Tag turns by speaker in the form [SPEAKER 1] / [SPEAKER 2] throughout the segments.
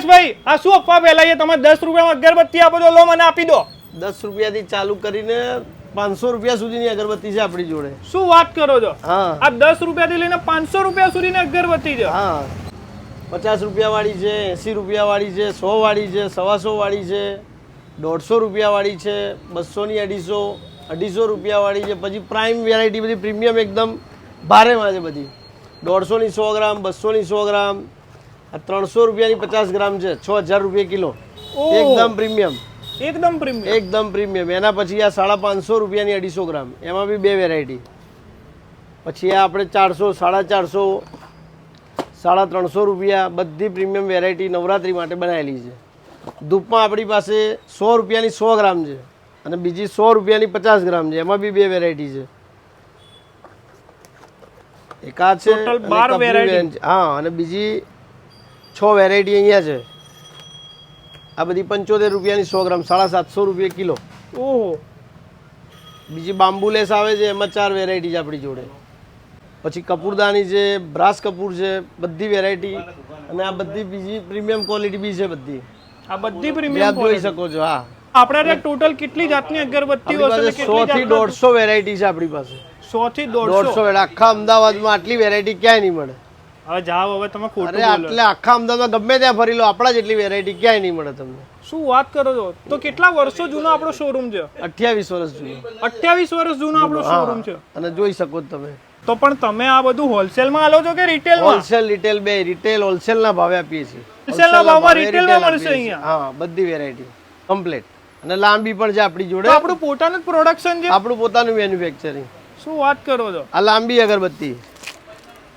[SPEAKER 1] રમેશભાઈ આ શું અફવા ફેલાઈએ તમે 10 રૂપિયામાં અગરબત્તી આપો છો, લો મને આપી દો।
[SPEAKER 2] 10 રૂપિયાથી ચાલુ કરીને 500 રૂપિયા સુધીની અગરબત્તી છે આપણી જોડે।
[SPEAKER 1] શું વાત કરો છો?
[SPEAKER 2] હા,
[SPEAKER 1] આ 10 રૂપિયાથી લઈને 500 રૂપિયા સુધીની અગરબત્તી છે।
[SPEAKER 2] હા, 50 રૂપિયા વાળી છે, 80 રૂપિયા વાળી છે, 100 વાળી છે, 125 વાળી છે, 150 રૂપિયા વાળી છે, 200 ની 250, 250 રૂપિયા વાળી છે। પછી પ્રાઇમ વેરાયટી બધી પ્રીમિયમ એકદમ ભારેમાં છે બધી। 150 ની 100 ગ્રામ, 200 ની 100 ગ્રામ, 300 રૂપિયાની 50 ગ્રામ છે, 6000 રૂપિયા કિલો, એકદમ પ્રીમિયમ, એકદમ પ્રીમિયમ। એના પછી આ 550 રૂપિયાની 250 ગ્રામ, એમાં બી બે વેરાયટી। પછી આ આપણે 400, 450, 350 રૂપિયા, બધી પ્રીમિયમ વેરાયટી નવરાત્રી માટે બનાવેલી છે। ધૂપમાં આપણી પાસે 100 રૂપિયાની 100 ગ્રામ છે અને બીજી 100 રૂપિયાની 50 ગ્રામ છે, એમાં બી બે વેરાયટી છે। એક આ છે, હા, અને બીજી 6 વેરાયટી અહીંયા છે। આ બધી 75 રૂપિયાની 100 ગ્રામ, 750 રૂપિયા કિલો।
[SPEAKER 1] ઓહો,
[SPEAKER 2] બીજી બાંબુલેસ આવે છે, એમાં 4 વેરાયટી છે આપણી જોડે। પછી કપૂરદાની છે, બ્રાસ કપૂર છે, બધી વેરાયટી, અને આ બધી બીજી પ્રીમિયમ ક્વોલિટી બી છે બધી।
[SPEAKER 1] આ બધી પ્રીમિયમ
[SPEAKER 2] જોઈ શકો છો। હા,
[SPEAKER 1] આપણે ત્યાં ટોટલ કેટલી જાતની અગરબત્તીઓ છે?
[SPEAKER 2] 100 થી 150 વેરાયટી છે આપણી પાસે।
[SPEAKER 1] 100 થી
[SPEAKER 2] 150 આખા અમદાવાદમાં આટલી વેરાયટી ક્યાંય નહીં મળે।
[SPEAKER 1] હવે જાવ, હવે તમે ખોટું
[SPEAKER 2] અરે આટલે આખા અમદાવાદમાં ગમે ત્યાં ફરી લો, આપણા જેટલી વેરાયટી ક્યાંય નહીં મળે તમને।
[SPEAKER 1] શું વાત કરો છો? તો કેટલા વર્ષો જૂનો આપણો શોરૂમ છે?
[SPEAKER 2] 28 વર્ષ જૂનો।
[SPEAKER 1] 28 વર્ષ જૂનો આપણો શોરૂમ છે,
[SPEAKER 2] અને જોઈ શકો છો તમે।
[SPEAKER 1] તો પણ તમે આ બધું હોલસેલમાં આલો છો કે રિટેલમાં?
[SPEAKER 2] હોલસેલ રિટેલ બે, રિટેલ હોલસેલ ના ભાવે આપીએ છીએ।
[SPEAKER 1] હોલસેલના ભાવમાં રિટેલમાં મળશે અહીંયા?
[SPEAKER 2] હા, બધી વેરાયટી કમ્પ્લીટ, અને લાંબી પણ છે આપણી જોડે।
[SPEAKER 1] તો આપણું પોતાનું જ પ્રોડક્શન છે?
[SPEAKER 2] આપણું પોતાનું મેન્યુફેક્ચરિંગ।
[SPEAKER 1] શું વાત કરો છો?
[SPEAKER 2] આ લાંબી અગરબત્તી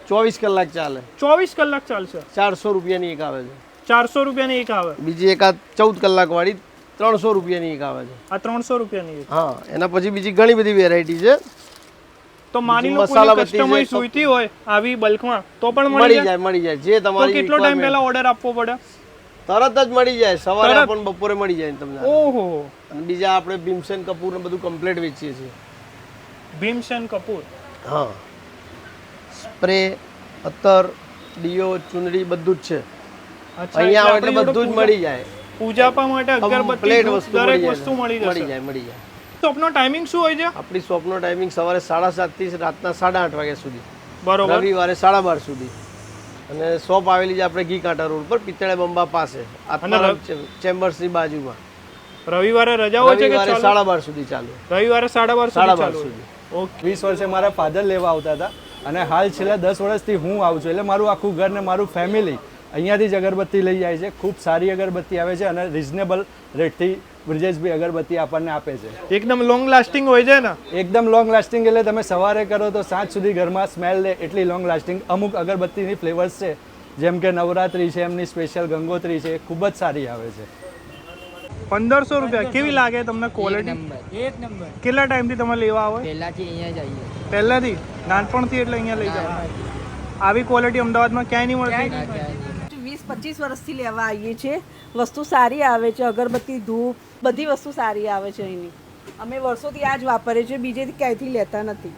[SPEAKER 2] 24 કલાક ચાલે।
[SPEAKER 1] 24 કલાક ચાલશે?
[SPEAKER 2] 400 રૂપિયાની એક આવે છે।
[SPEAKER 1] 400 રૂપિયાની એક આવે?
[SPEAKER 2] બીજી એક આ 14 કલાક વાળી 300 રૂપિયાની એક આવે છે।
[SPEAKER 1] આ 300 રૂપિયાની એક?
[SPEAKER 2] હા, એના પછી બીજી ઘણી બધી વેરાયટી છે।
[SPEAKER 1] તો માની લો કોઈ કસ્ટમાઇઝ જોઈતી હોય આવી બલ્કમાં તો પણ મળી
[SPEAKER 2] જાય। જે તમારી
[SPEAKER 1] કેટલો ટાઈમ પહેલા ઓર્ડર આપવો પડે?
[SPEAKER 2] તરત જ મળી જાય, સવારે પણ બપોરે મળી જાય તમને।
[SPEAKER 1] ઓહો,
[SPEAKER 2] અને બીજા આપણે ભીમસેન કપૂર ને બધું કમ્પ્લીટ વેચીએ છીએ।
[SPEAKER 1] ભીમસેન કપૂર?
[SPEAKER 2] હા, સ્પ્રે, અત્તર, ડીઓ, ચુંદડી બધું જ છે અહીંયા આવે એટલે બધું જ મળી જાય।
[SPEAKER 1] પૂજાપા માટે અગરબત્તી દરેક વસ્તુ મળી
[SPEAKER 2] જાય।
[SPEAKER 1] શોપનો ટાઈમિંગ શું હોય છે?
[SPEAKER 2] આપણી શોપનો ટાઈમિંગ સવારે 7:30 થી રાતના 8:30 વાગ્યા સુધી,
[SPEAKER 1] બરોબર,
[SPEAKER 2] રવિવારે 12:30 સુધી। અને શોપ આવેલી છે આપણે ઘી કાંટા રોડ પર, પિત્તળે બંબા પાસે, આત્મારામ ચેમ્બર્સ ની બાજુમાં।
[SPEAKER 1] રવિવારે રજા હોય છે કે
[SPEAKER 2] 12:30 સુધી ચાલુ?
[SPEAKER 1] રવિવારે 12:30 સુધી।
[SPEAKER 3] ઓકે, 20 વર્ષે મારા ફાધર લેવા આવતા હતા, અને હાલ છેલ્લા 10 વર્ષથી હું આવું છું, એટલે મારું આખું ઘર ને મારું ફેમિલી અહીંયાથી જ અગરબત્તી લઈ જાય છે। ખૂબ સારી અગરબત્તી આવે છે અને રિઝનેબલ રેટથી બ્રિજેશભાઈ અગરબત્તી આપણને આપે છે।
[SPEAKER 1] એકદમ લોંગ લાસ્ટિંગ હોય છે ને?
[SPEAKER 3] એકદમ લોંગ લાસ્ટિંગ, એટલે તમે સવારે કરો તો સાંજ સુધી ઘરમાં સ્મેલ લે એટલી લોંગ લાસ્ટિંગ। અમુક અગરબત્તીની ફ્લેવર્સ છે, જેમ કે નવરાત્રી છે, એમની સ્પેશિયલ ગંગોત્રી છે, ખૂબ જ સારી આવે છે।
[SPEAKER 1] 1500 રૂપિયા કેવી લાગે તમને ક્વોલિટી?
[SPEAKER 4] એક નંબર।
[SPEAKER 1] કેટલા ટાઈમથી તમે લેવા આવો?
[SPEAKER 4] પહેલાથી અહીંયા જ આવીએ।
[SPEAKER 1] પહેલાથી? નાનપણથી એટલે અહીંયા લઈ જાવ? આવી ક્વોલિટી અમદાવાદમાં ક્યાંય નહીં મળતી?
[SPEAKER 5] 20-25 વર્ષથી લેવા આવીએ છીએ। વસ્તુ સારી આવે છે, અગરબત્તી, ધૂપ, બધી વસ્તુ સારી આવે છે અહીંની। અમે વર્ષોથી આ જ વાપરીએ છીએ, બીજેથી ક્યાંયથી લેતા નથી।